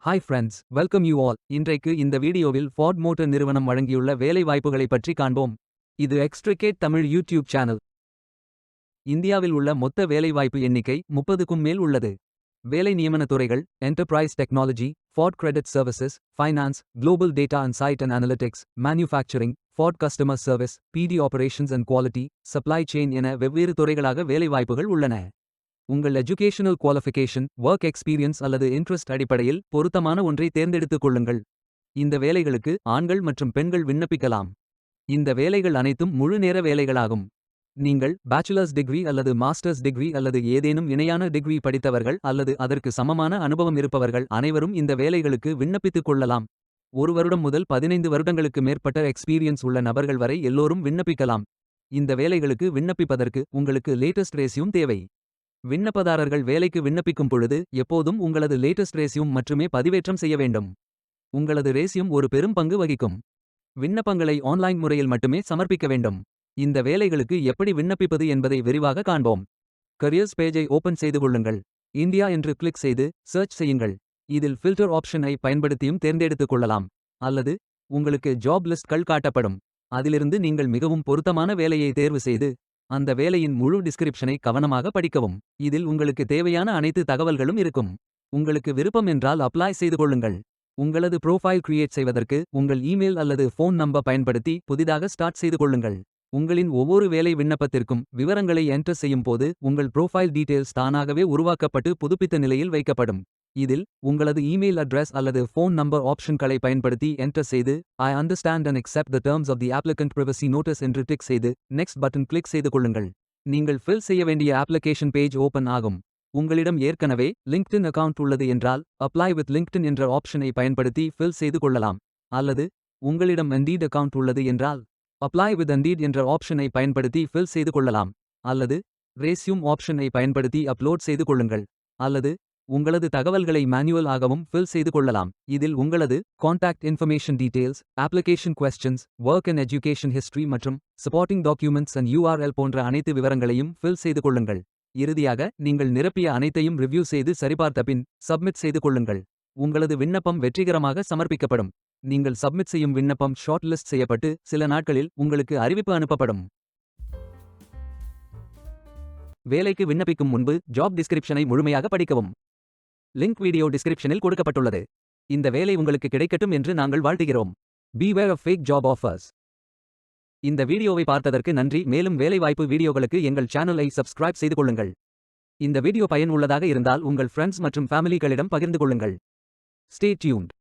Hi friends, welcome you all. இன்றைக்கு இந்த வீடியோவில் ஃபார்ட் மோட்டார் நிறுவனம் வழங்கியுள்ள வேலை வாய்ப்புகளைப் பற்றி காண்போம். இது எக்ஸ்ட்ரிகேட் தமிழ் யூடியூப் சேனல். இந்தியாவில் உள்ள மொத்த வேலைவாய்ப்பு எண்ணிக்கை 30க்கும் மேல் உள்ளது. வேலை நியமன துறைகள்: enterprise technology, Ford credit services, finance, global data and side and analytics, manufacturing, Ford customer service, PD operations and quality, supply chain என வெவ்வேறு துறைகளாக வேலைவாய்ப்புகள் உள்ளன. உங்கள் எஜுகேஷனல் குவாலிஃபிகேஷன், ஒர்க் எக்ஸ்பீரியன்ஸ் அல்லது இன்ட்ரெஸ்ட் அடிப்படையில் பொருத்தமான ஒன்றை தேர்ந்தெடுத்துக் கொள்ளுங்கள். இந்த வேலைகளுக்கு ஆண்கள் மற்றும் பெண்கள் விண்ணப்பிக்கலாம். இந்த வேலைகள் அனைத்தும் முழு நேர வேலைகளாகும். நீங்கள் பேச்சுலர்ஸ் டிகிரி அல்லது மாஸ்டர்ஸ் டிகிரி அல்லது ஏதேனும் இணையான டிகிரி படித்தவர்கள் அல்லது அதற்கு சமமான அனுபவம் இருப்பவர்கள் அனைவரும் இந்த வேலைகளுக்கு விண்ணப்பித்துக் கொள்ளலாம். 1 வருடம் முதல் 15 வருடங்களுக்கு மேற்பட்ட எக்ஸ்பீரியன்ஸ் உள்ள நபர்கள் வரை எல்லோரும் விண்ணப்பிக்கலாம். இந்த வேலைகளுக்கு விண்ணப்பிப்பதற்கு உங்களுக்கு லேட்டஸ்ட் ரெஸ்யூம் தேவை. விண்ணப்பதாரர்கள் வேலைக்கு விண்ணப்பிக்கும் பொழுது எப்போதும் உங்களது லேட்டஸ்ட் ரெஸ்யூம் மட்டுமே பதிவேற்றம் செய்ய வேண்டும். உங்களது ரெஸ்யூம் ஒரு பெரும் பங்கு வகிக்கும். விண்ணப்பங்களை ஆன்லைன் முறையில் மட்டுமே சமர்ப்பிக்க வேண்டும். இந்த வேலைகளுக்கு எப்படி விண்ணப்பிப்பது என்பதை விரிவாக காண்போம். கரியர்ஸ் பேஜை ஓபன் செய்து கொள்ளுங்கள். இந்தியா என்று கிளிக் செய்து சர்ச் செய்யுங்கள். இதில் ஃபில்டர் ஆப்ஷனை பயன்படுத்தியும் தேர்ந்தெடுத்துக் கொள்ளலாம். அல்லது உங்களுக்கு ஜாப் லிஸ்ட்கள் காட்டப்படும். அதிலிருந்து நீங்கள் மிகவும் பொருத்தமான வேலையை தேர்வு செய்து அந்த வேலையின் முழு டிஸ்கிரிப்ஷனை கவனமாக படிக்கவும். இதில் உங்களுக்கு தேவையான அனைத்து தகவல்களும் இருக்கும். உங்களுக்கு விருப்பம் என்றால் அப்ளை செய்து கொள்ளுங்கள். உங்களது ப்ரோஃபைல் கிரியேட் செய்வதற்கு உங்கள் இமெயில் அல்லது ஃபோன் நம்பர் பயன்படுத்தி புதிதாக ஸ்டார்ட் செய்து கொள்ளுங்கள். உங்களின் ஒவ்வொரு வேலை விண்ணப்பத்திற்கும் விவரங்களை என்டர் செய்யும் போது உங்கள் ப்ரோஃபைல் டீடைல்ஸ் தானாகவே உருவாக்கப்பட்டு புதுப்பித்த நிலையில் வைக்கப்படும். இதில் உங்களது இமெயில் அட்ரஸ் அல்லது ஃபோன் நம்பர் ஆப்ஷன்களை பயன்படுத்தி என்டர் செய்து I understand and accept the terms of the applicant privacy notice என்று டிக் செய்து நெக்ஸ்ட் பட்டன் கிளிக் செய்து கொள்ளுங்கள். நீங்கள் ஃபில் செய்ய வேண்டிய அப்ளிகேஷன் பேஜ் ஓபன் ஆகும். உங்களிடம் ஏற்கனவே லிங்க்டின் அக்கவுண்ட் உள்ளது என்றால் அப்ளை வித் லிங்க்டின் என்ற ஆப்ஷனை பயன்படுத்தி ஃபில் செய்து கொள்ளலாம். அல்லது உங்களிடம் இண்டீட் அக்கவுண்ட் உள்ளது என்றால் அப்ளை வித் இண்டீட் என்ற ஆப்ஷனை பயன்படுத்தி ஃபில் செய்து கொள்ளலாம். அல்லது ரெஸ்யூம் ஆப்ஷனை பயன்படுத்தி அப்லோட் செய்து கொள்ளுங்கள். அல்லது உங்களது தகவல்களை மேனுவல் ஆகவும் ஃபில் செய்து கொள்ளலாம். இதில் உங்களது contact information details, application questions, work and education history மற்றும் சப்போர்ட்டிங் டாக்குமெண்ட்ஸ் அண்ட் URL போன்ற அனைத்து விவரங்களையும் ஃபில் செய்து கொள்ளுங்கள். இறுதியாக நீங்கள் நிரப்பிய அனைத்தையும் ரிவ்யூ செய்து சரிபார்த்த பின் சப்மிட் செய்து கொள்ளுங்கள். உங்களது விண்ணப்பம் வெற்றிகரமாக சமர்ப்பிக்கப்படும். நீங்கள் சப்மிட் செய்யும் விண்ணப்பம் ஷார்ட் லிஸ்ட் செய்யப்பட்டு சில நாட்களில் உங்களுக்கு அறிவிப்பு அனுப்பப்படும். வேலைக்கு விண்ணப்பிக்கும் முன்பு ஜாப் டிஸ்கிரிப்ஷனை முழுமையாக படிக்கவும். லிங்க் வீடியோ டிஸ்கிரிப்ஷனில் கொடுக்கப்பட்டுள்ளது. இந்த வேலை உங்களுக்கு கிடைக்கட்டும் என்று நாங்கள் வாழ்த்துகிறோம். Beware of fake job offers. இந்த வீடியோவை பார்த்ததற்கு நன்றி. மேலும் வேலைவாய்ப்பு வீடியோகளுக்கு எங்கள் சேனலை சப்ஸ்கிரைப் செய்து கொள்ளுங்கள். இந்த வீடியோ பயன் உள்ளதாக இருந்தால் உங்கள் ஃப்ரெண்ட்ஸ் மற்றும் ஃபேமிலிகளிடம் பகிர்ந்து கொள்ளுங்கள். Stay tuned.